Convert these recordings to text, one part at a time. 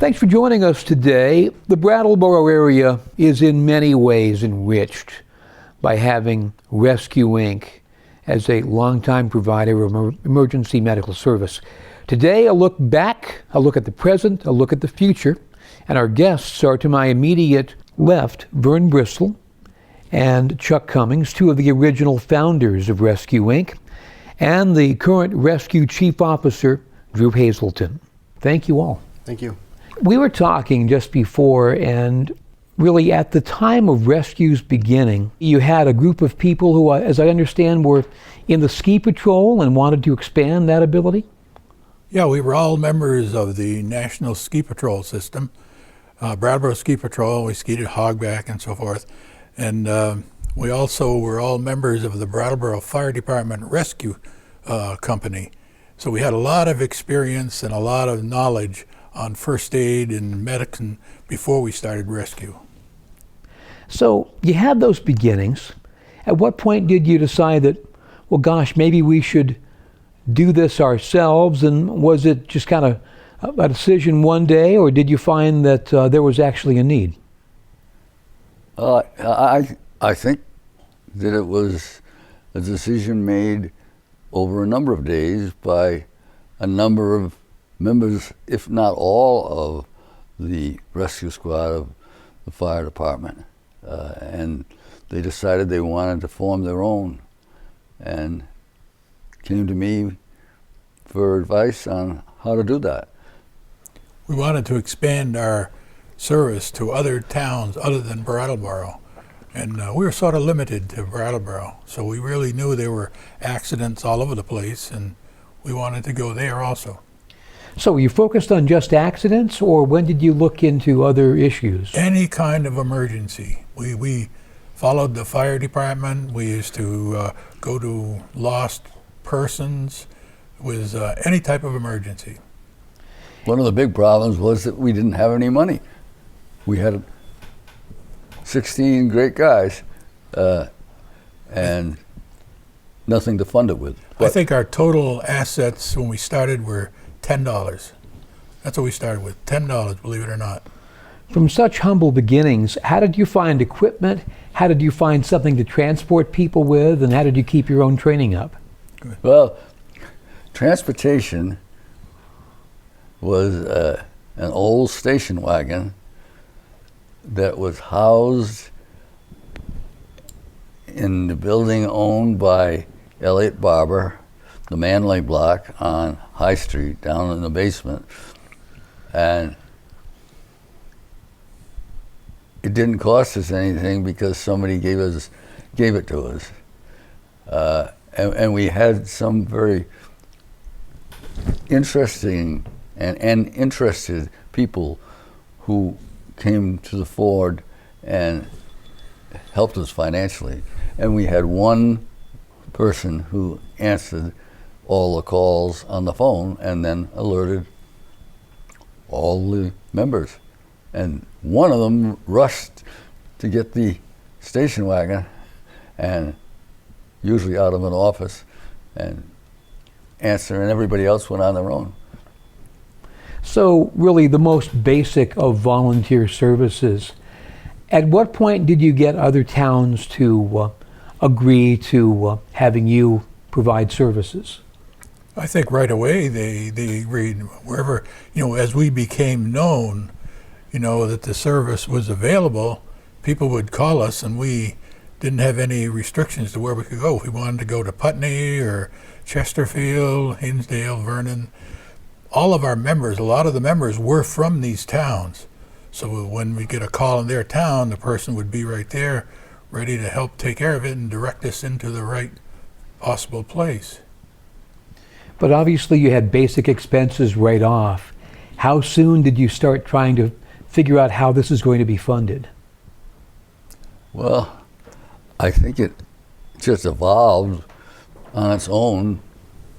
Thanks for joining us today. The Brattleboro area is in many ways enriched by having Rescue Inc. as a longtime provider of emergency medical service. Today, a look back, a look at the present, a look at the future, and our guests are to my immediate left, Verne Bristol and Chuck Cummings, two of the original founders of Rescue Inc., and the current Rescue Chief Officer, Drew Hazelton. Thank you all. Thank you. We were talking just before, and really at the time of Rescue's beginning, you had a group of people who, as I understand, were in the ski patrol and wanted to expand that ability? Yeah, we were all members of the National Ski Patrol system. Brattleboro Ski Patrol, we skied at Hogback and so forth. And we also were all members of the Brattleboro Fire Department Rescue Company. So we had a lot of experience and a lot of knowledge on first aid and medicine before we started rescue. So you had those beginnings. At what point did you decide that, well, gosh, maybe we should do this ourselves? And was it just kind of a decision one day, or did you find that there was actually a need? I think that it was a decision made over a number of days by a number of members, if not all, of the rescue squad of the fire department. And they decided they wanted to form their own and came to me for advice on how to do that. We wanted to expand our service to other towns other than Brattleboro. And we were sort of limited to Brattleboro. So we really knew there were accidents all over the place, and we wanted to go there also. So you focused on just accidents, or when did you look into other issues? Any kind of emergency. We followed the fire department. We used to go to lost persons with any type of emergency. One of the big problems was that we didn't have any money. We had 16 great guys and nothing to fund it with. I think our total assets when we started were $10. That's what we started with, $10, believe it or not. From such humble beginnings, how did you find equipment? How did you find something to transport people with? And how did you keep your own training up? Good. Well, transportation was an old station wagon that was housed in the building owned by Elliott Barber, the Manley block on High Street, down in the basement. And it didn't cost us anything because somebody gave it to us. And we had some very interesting and interested people who came to the Ford and helped us financially. And we had one person who answered all the calls on the phone and then alerted all the members. And one of them rushed to get the station wagon, and usually out of an office, and answer, and everybody else went on their own. So really the most basic of volunteer services. At what point did you get other towns to agree to having you provide services? I think right away they agreed. Wherever, as we became known, that the service was available, people would call us, and we didn't have any restrictions to where we could go. If we wanted to go to Putney or Chesterfield, Hinsdale, Vernon, all of our members, a lot of the members were from these towns. So when we get a call in their town, the person would be right there, ready to help take care of it and direct us into the right possible place. But obviously you had basic expenses right off. How soon did you start trying to figure out how this is going to be funded? Well, I think it just evolved on its own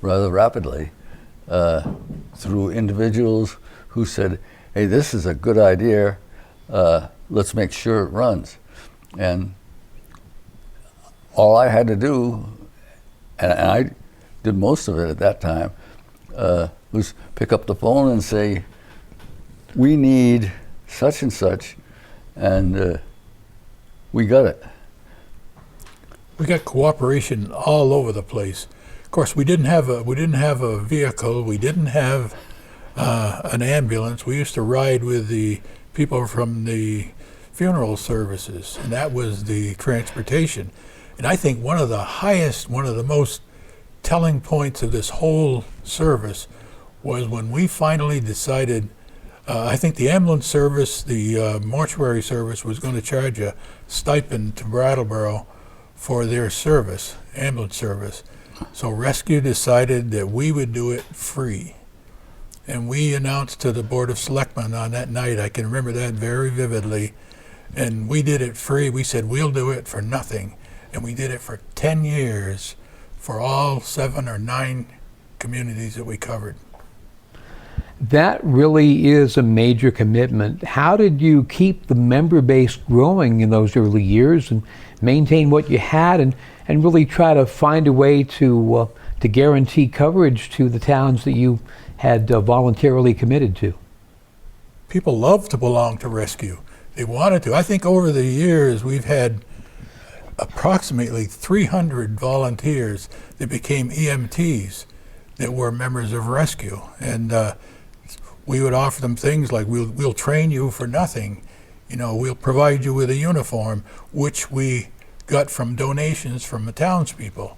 rather rapidly through individuals who said, hey, this is a good idea, let's make sure it runs. And all I had to do, and I did most of it at that time, was pick up the phone and say, we need such and such, and we got it. We got cooperation all over the place. Of course, we didn't have a vehicle. We didn't have an ambulance. We used to ride with the people from the funeral services, and that was the transportation. And I think one of the most telling points of this whole service was when we finally decided. I think the ambulance service, the mortuary service, was going to charge a stipend to Brattleboro for their service, ambulance service. So Rescue decided that we would do it free. And we announced to the Board of Selectmen on that night, I can remember that very vividly, and we did it free. We said, we'll do it for nothing. And we did it for 10 years for all 7 or 9 communities that we covered. That really is a major commitment. How did you keep the member base growing in those early years and maintain what you had and really try to find a way to guarantee coverage to the towns that you had voluntarily committed to? People love to belong to Rescue. They wanted to. I think over the years we've had approximately 300 volunteers that became EMTs that were members of Rescue. And we would offer them things like, we'll train you for nothing. You know, we'll provide you with a uniform, which we got from donations from the townspeople.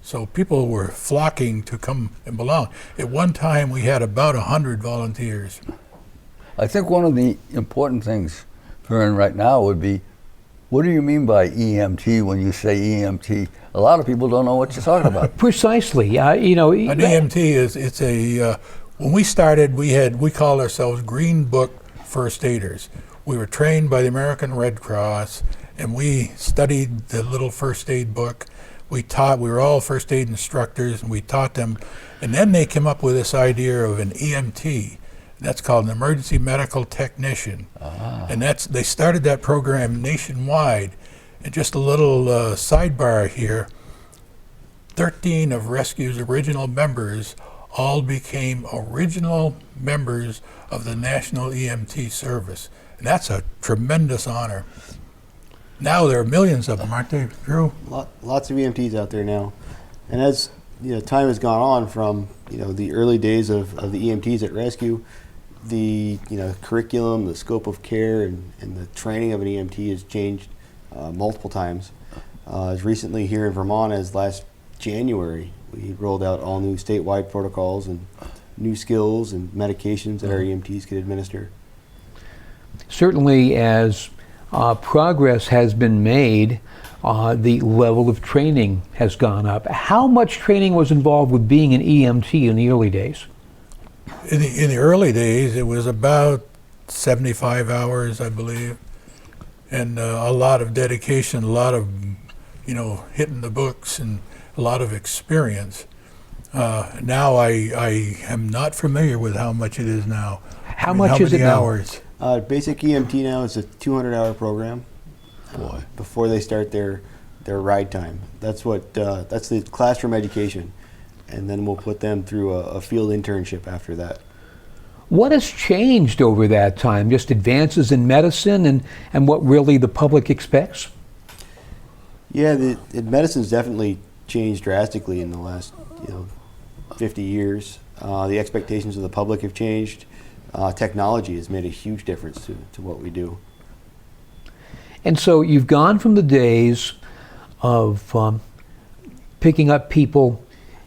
So people were flocking to come and belong. At one time, we had about 100 volunteers. I think one of the important things, Verne, right now would be, what do you mean by EMT when you say EMT? A lot of people don't know what you're talking about. Precisely. An EMT is when we started, we called ourselves Green Book First Aiders. We were trained by the American Red Cross, and we studied the little first aid book. We were all first aid instructors, and we taught them. And then they came up with this idea of an EMT. That's called an emergency medical technician. And they started that program nationwide. And just a little sidebar here, 13 of Rescue's original members all became original members of the National EMT Service. And that's a tremendous honor. Now there are millions of them, aren't they, Drew? Lots of EMTs out there now. And as time has gone on from the early days of the EMTs at Rescue, the curriculum, the scope of care, and the training of an EMT has changed multiple times. As recently here in Vermont as last January, we rolled out all new statewide protocols and new skills and medications that our EMTs could administer. Certainly, as progress has been made, the level of training has gone up. How much training was involved with being an EMT in the early days? In the early days, it was about 75 hours, I believe, and a lot of dedication, a lot of hitting the books, and a lot of experience. Now I am not familiar with how much it is now. How much is it now? Hours? Basic EMT now is a 200-hour program. Before they start their ride time. That's the classroom education, and then we'll put them through a field internship after that. What has changed over that time? Just advances in medicine and what really the public expects? Yeah, the medicine's definitely changed drastically in the last 50 years. The expectations of the public have changed. Technology has made a huge difference to what we do. And so you've gone from the days of picking up people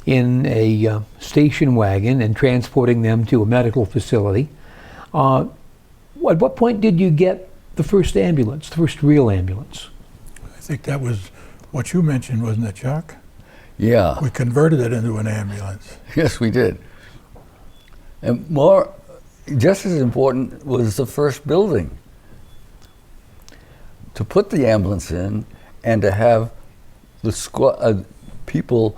in a station wagon and transporting them to a medical facility. At what point did you get the first ambulance, the first real ambulance? I think that was what you mentioned, wasn't it, Chuck? Yeah. We converted it into an ambulance. Yes, we did. And just as important was the first building. To put the ambulance in and to have the people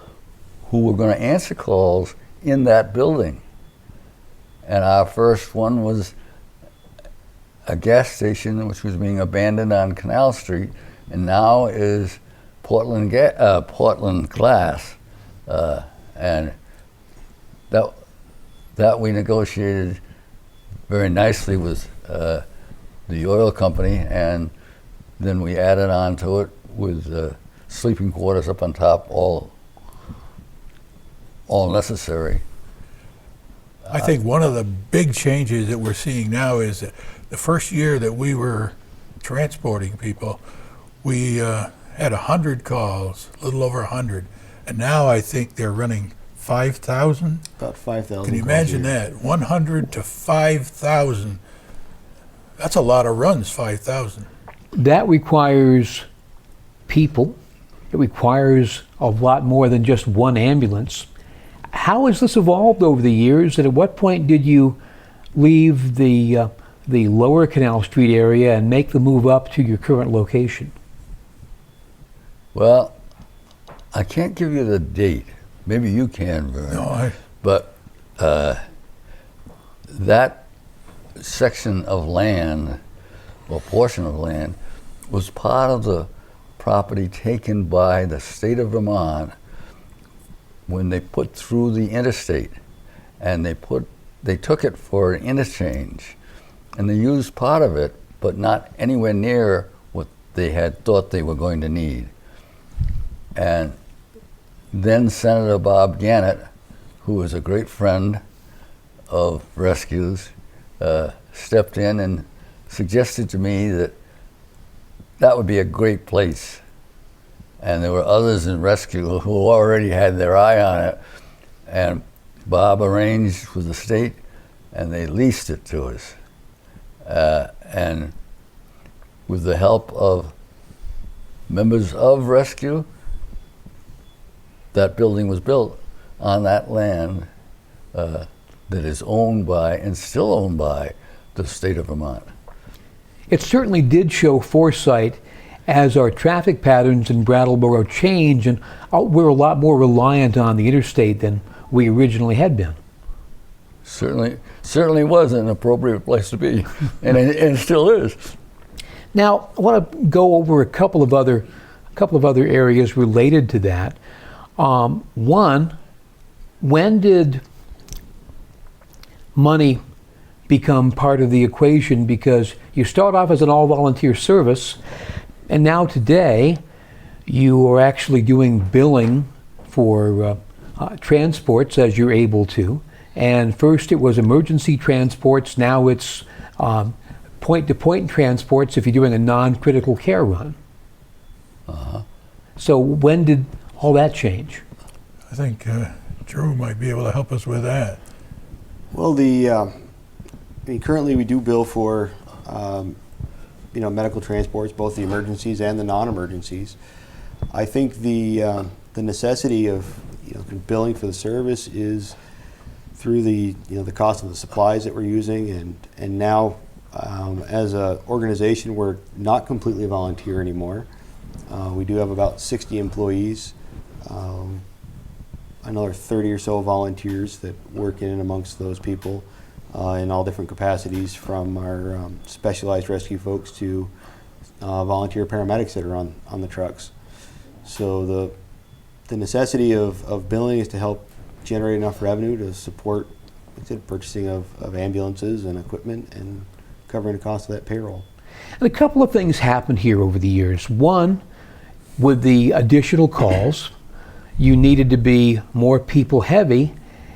who were going to answer calls in that building. And our first one was a gas station which was being abandoned on Canal Street, and now is Portland Glass, and that we negotiated very nicely with the oil company, and then we added on to it with sleeping quarters up on top, all necessary. I think one of the big changes that we're seeing now is that the first year that we were transporting people, we had 100 calls, a little over 100, and now I think they're running 5,000. About 5,000. Can you imagine that? 100 to 5,000. That's a lot of runs, 5,000. That requires people. It requires a lot more than just one ambulance. How has this evolved over the years, and at what point did you leave the lower Canal Street area and make the move up to your current location? Well, I can't give you the date. Maybe you can, Verne. No, But that section of land, or portion of land, was part of the property taken by the state of Vermont when they put through the interstate, and they took it for an interchange, and they used part of it, but not anywhere near what they had thought they were going to need. And then Senator Bob Gannett, who was a great friend of Rescue's, stepped in and suggested to me that that would be a great place. And there were others in Rescue who already had their eye on it. And Bob arranged with the state, and they leased it to us. And with the help of members of Rescue, that building was built on that land that is owned by, and still owned by, the state of Vermont. It certainly did show foresight as our traffic patterns in Brattleboro change, and we're a lot more reliant on the interstate than we originally had been. Certainly was an appropriate place to be, and it still is. Now, I want to go over a couple of other areas related to that. One, when did money become part of the equation? Because you start off as an all-volunteer service, and now today you are actually doing billing for transports as you're able to. And first it was emergency transports, now it's point-to-point transports if you're doing a non-critical care run. Uh-huh. So when did all that change? I think Drew might be able to help us with that. Well, currently we do bill for medical transports, both the emergencies and the non-emergencies. I think the necessity of billing for the service is through the cost of the supplies that we're using, and now as an organization we're not completely volunteer anymore. We do have about 60 employees, another 30 or so volunteers that work in and amongst those people in all different capacities, from our specialized rescue folks to volunteer paramedics that are on the trucks. So the necessity of billing is to help generate enough revenue to support purchasing of ambulances and equipment and covering the cost of that payroll. And a couple of things happened here over the years. One, with the additional calls, you needed to be more people heavy,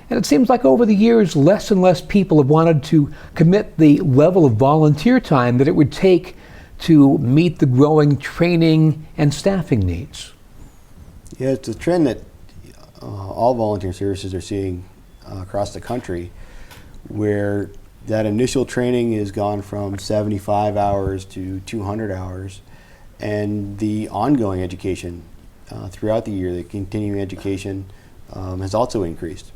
and it seems like over the years less and less people have wanted to commit the level of volunteer time that it would take to meet the growing training and staffing needs. Yeah, it's a trend that all volunteer services are seeing across the country, where that initial training has gone from 75 hours to 200 hours, and the ongoing education throughout the year, the continuing education has also increased.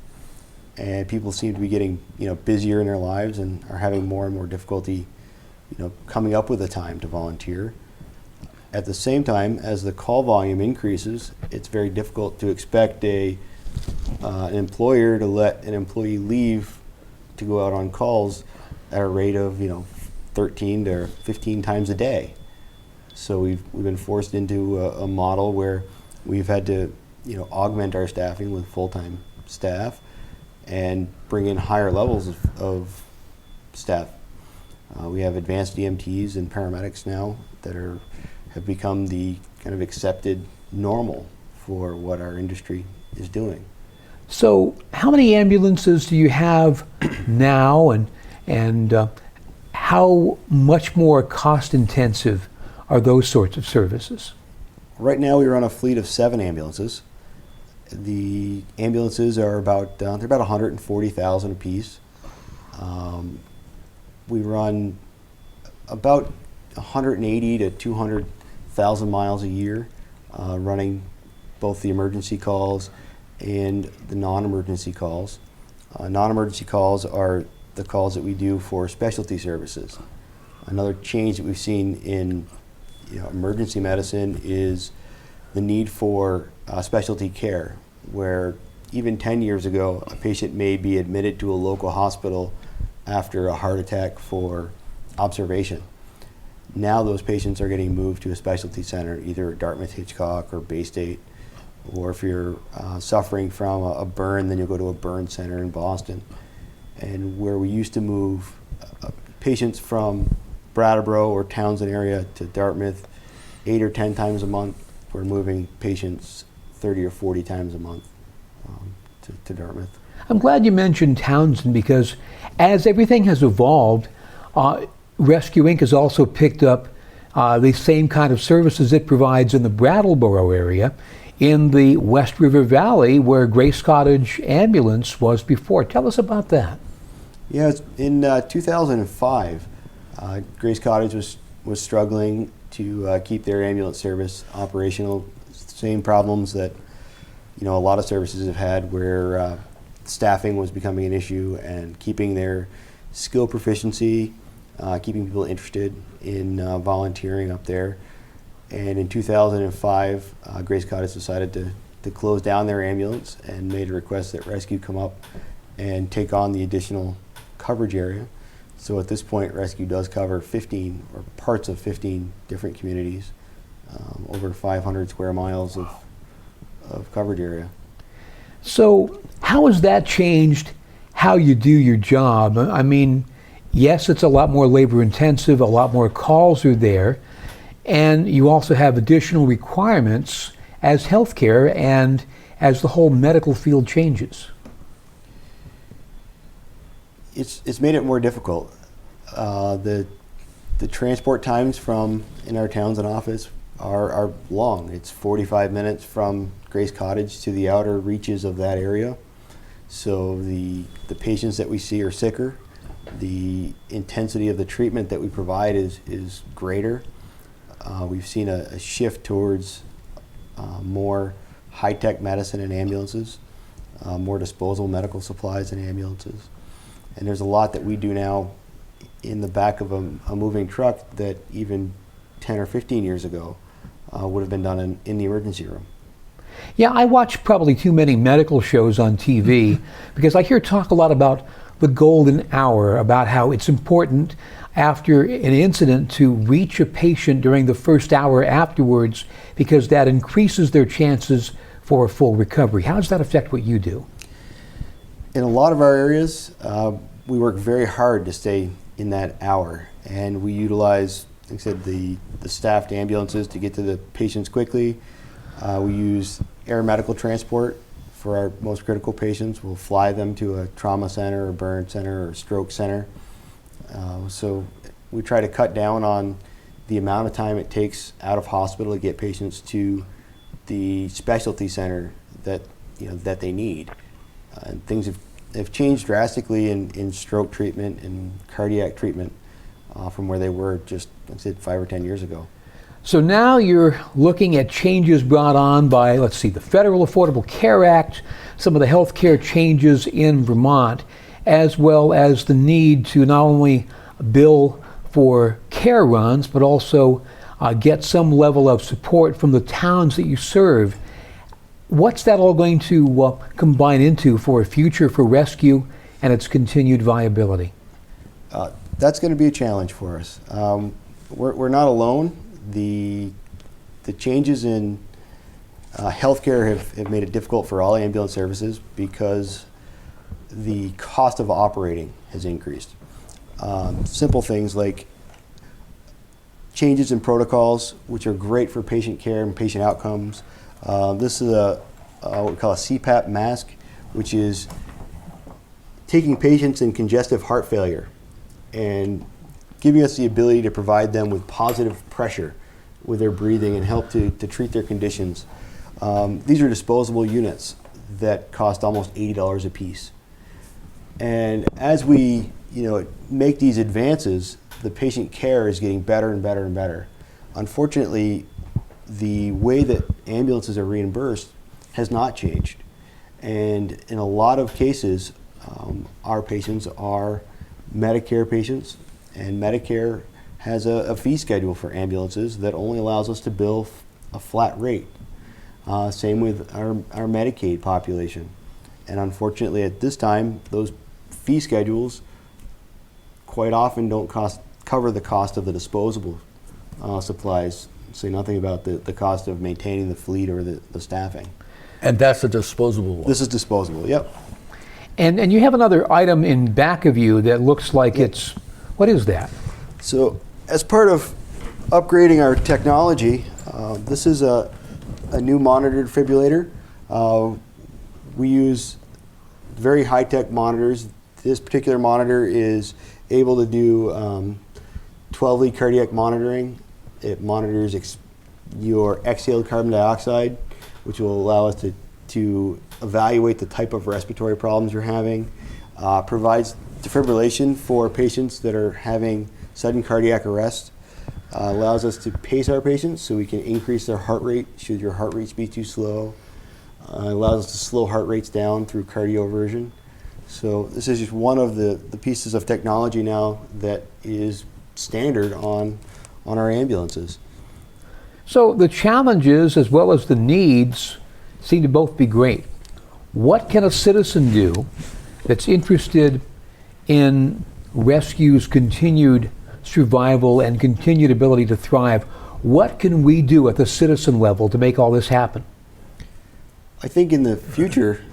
And people seem to be getting busier in their lives and are having more and more difficulty coming up with the time to volunteer. At the same time, as the call volume increases, it's very difficult to expect an employer to let an employee leave to go out on calls at a rate of 13 to 15 times a day. So we've been forced into a model where we've had to augment our staffing with full-time staff and bring in higher levels of staff. We have advanced EMTs and paramedics now that have become the kind of accepted normal for what our industry is doing. So, how many ambulances do you have now, and how much more cost-intensive are those sorts of services? Right now, we run a fleet of 7 ambulances. The ambulances are about they're about 140,000 apiece. We run about 180 to 200,000 miles a year, running both the emergency calls and the non-emergency calls. Non-emergency calls are the calls that we do for specialty services. Another change that we've seen in emergency medicine is the need for specialty care, where even 10 years ago, a patient may be admitted to a local hospital after a heart attack for observation. Now those patients are getting moved to a specialty center, either at Dartmouth Hitchcock or Bay State, or if you're suffering from a burn, then you'll go to a burn center in Boston. And where we used to move patients from Brattleboro or Townsend area to Dartmouth 8 or 10 times a month, we're moving patients 30 or 40 times a month to Dartmouth. I'm glad you mentioned Townsend, because as everything has evolved, Rescue Inc. has also picked up the same kind of services it provides in the Brattleboro area in the West River Valley, where Grace Cottage Ambulance was before. Tell us about that. Yeah, in 2005, Grace Cottage was struggling to keep their ambulance service operational. Same problems that a lot of services have had, where staffing was becoming an issue, and keeping their skill proficiency, keeping people interested in volunteering up there. And in 2005, Grace Cottage decided to close down their ambulance and made a request that Rescue come up and take on the additional coverage area. So at this point, Rescue does cover 15 or parts of 15 different communities, over 500 square miles of coverage area. So how has that changed how you do your job? I mean, yes, it's a lot more labor intensive, a lot more calls are there, and you also have additional requirements as healthcare and as the whole medical field changes. It's made it more difficult. The transport times from in our Townsend office are long. It's 45 minutes from Grace Cottage to the outer reaches of that area. So the patients that we see are sicker. The intensity of the treatment that we provide is greater. We've seen a shift towards more high-tech medicine in ambulances, more disposable medical supplies in ambulances. And there's a lot that we do now in the back of a moving truck that even 10 or 15 years ago would have been done in the emergency room. Yeah, I watch probably too many medical shows on TV because I hear talk a lot about the golden hour, about how it's important after an incident to reach a patient during the first hour afterwards, because that increases their chances for a full recovery. How does that affect what you do? In a lot of our areas, we work very hard to stay in that hour, and we utilize, like I said, the staffed ambulances to get to the patients quickly. We use air medical transport for our most critical patients. We'll fly them to a trauma center, or burn center, or stroke center. So we try to cut down on the amount of time it takes out of hospital to get patients to the specialty center that they need. And things have changed drastically in stroke treatment and cardiac treatment from where they were just, like I said, 5 or 10 years ago. So now you're looking at changes brought on by, let's see, the Federal Affordable Care Act, some of the health care changes in Vermont, as well as the need to not only bill for care runs, but also get some level of support from the towns that you serve. What's that all going to combine into for a future for Rescue and its continued viability? That's going to be a challenge for us. We're not alone. The changes in healthcare have made it difficult for all ambulance services because the cost of operating has increased. simple things like changes in protocols, which are great for patient care and patient outcomes. This is what we call a CPAP mask, which is taking patients in congestive heart failure and giving us the ability to provide them with positive pressure with their breathing and help to treat their conditions. These are disposable units that cost almost $80 a piece. And as we make these advances, the patient care is getting better and better and better. Unfortunately, the way that ambulances are reimbursed has not changed. And in a lot of cases, our patients are Medicare patients, and Medicare has a fee schedule for ambulances that only allows us to bill a flat rate. Same with our Medicaid population. And unfortunately at this time, those fee schedules quite often don't cover the cost of the disposable supplies, say nothing about the cost of maintaining the fleet or the staffing. And that's a disposable one. This is disposable, yep. And you have another item in back of you that looks like it's, what is that? So as part of upgrading our technology, this is a new monitored defibrillator. We use very high-tech monitors. This particular monitor is able to do 12-lead cardiac monitoring. It monitors your exhaled carbon dioxide, which will allow us to evaluate the type of respiratory problems you're having. Provides defibrillation for patients that are having sudden cardiac arrest. Allows us to pace our patients so we can increase their heart rate should your heart rate be too slow. Allows us to slow heart rates down through cardioversion. So this is just one of the pieces of technology now that is standard on our ambulances. So the challenges as well as the needs seem to both be great. What can a citizen do that's interested in rescue's continued survival and continued ability to thrive? What can we do at the citizen level to make all this happen? I think in the future,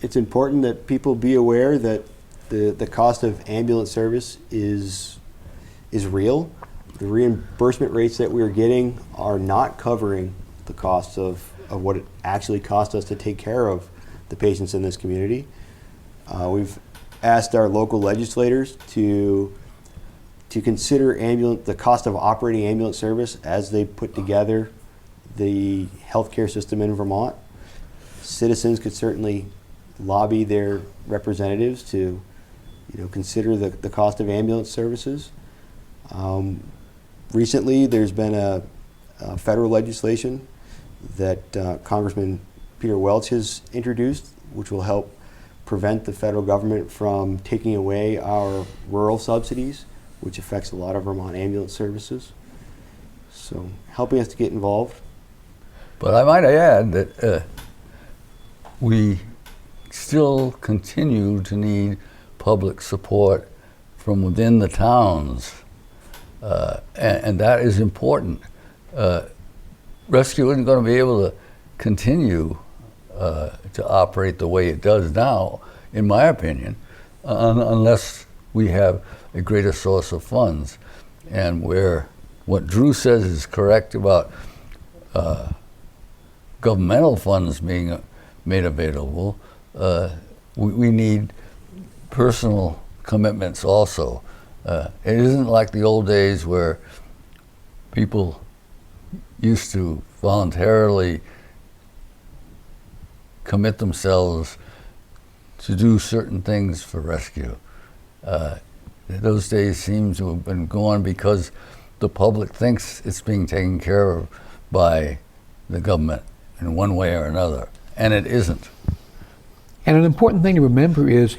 it's important that people be aware that the cost of ambulance service is real. The reimbursement rates that we're getting are not covering the costs of what it actually costs us to take care of the patients in this community. We've asked our local legislators to consider the cost of operating ambulance service as they put together the healthcare system in Vermont. Citizens could certainly lobby their representatives to consider the cost of ambulance services. Recently, there's been a federal legislation that Congressman Peter Welch has introduced, which will help prevent the federal government from taking away our rural subsidies, which affects a lot of Vermont ambulance services. So helping us to get involved. But I might add that we still continue to need public support from within the towns, and that is important. Rescue isn't going to be able to continue to operate the way it does now, in my opinion, unless we have a greater source of funds. And where what Drew says is correct about governmental funds being made available, we need personal commitments also. It isn't like the old days where people used to voluntarily commit themselves to do certain things for rescue. Those days seem to have been gone because the public thinks it's being taken care of by the government in one way or another, and it isn't. And an important thing to remember is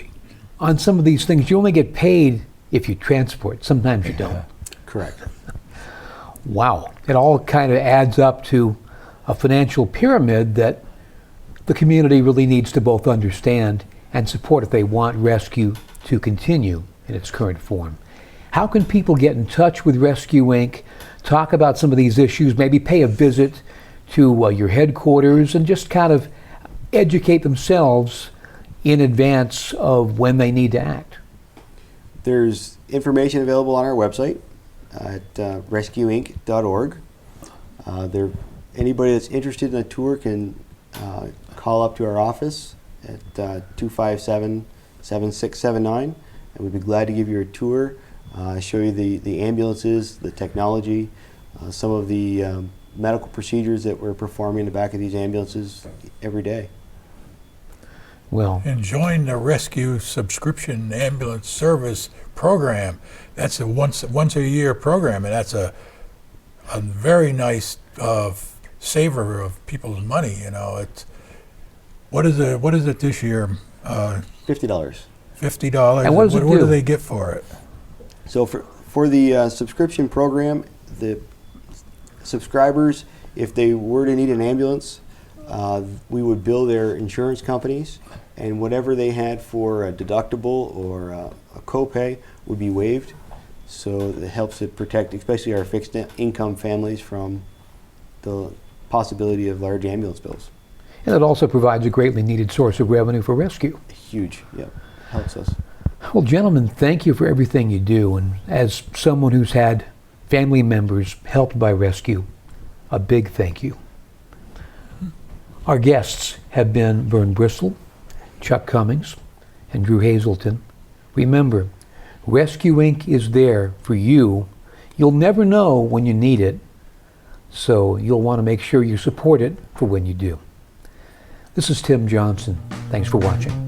on some of these things, you only get paid if you transport. Sometimes you don't. Correct. Wow. It all kind of adds up to a financial pyramid that the community really needs to both understand and support if they want rescue to continue in its current form. How can people get in touch with Rescue Inc., talk about some of these issues, maybe pay a visit to your headquarters and just kind of educate themselves in advance of when they need to act? There's information available on our website at rescueinc.org. Anybody that's interested in a tour can call up to our office at 257-7679, and we'd be glad to give you a tour, show you the ambulances, the technology, some of the medical procedures that we're performing in the back of these ambulances every day. Well, And join the Rescue Subscription Ambulance Service Program. That's a once a year program, and that's a very nice saver of people's money. You know, it's what is it this year? $50. $50. And what does it What do? do they get for it? So for the subscription program, the subscribers, if they were to need an ambulance, we would bill their insurance companies, and whatever they had for a deductible or a copay would be waived. So it helps to protect, especially our fixed income families, from the possibility of large ambulance bills. and it also provides a greatly needed source of revenue for rescue. Huge, yep, helps us. Well, gentlemen, thank you for everything you do. And as someone who's had family members helped by rescue, a big thank you. Our guests have been Verne Bristol, Chuck Cummings, and Drew Hazelton. Remember, Rescue Inc. is there for you. You'll never know when you need it, so you'll want to make sure you support it for when you do. This is Tim Johnson. Thanks for watching.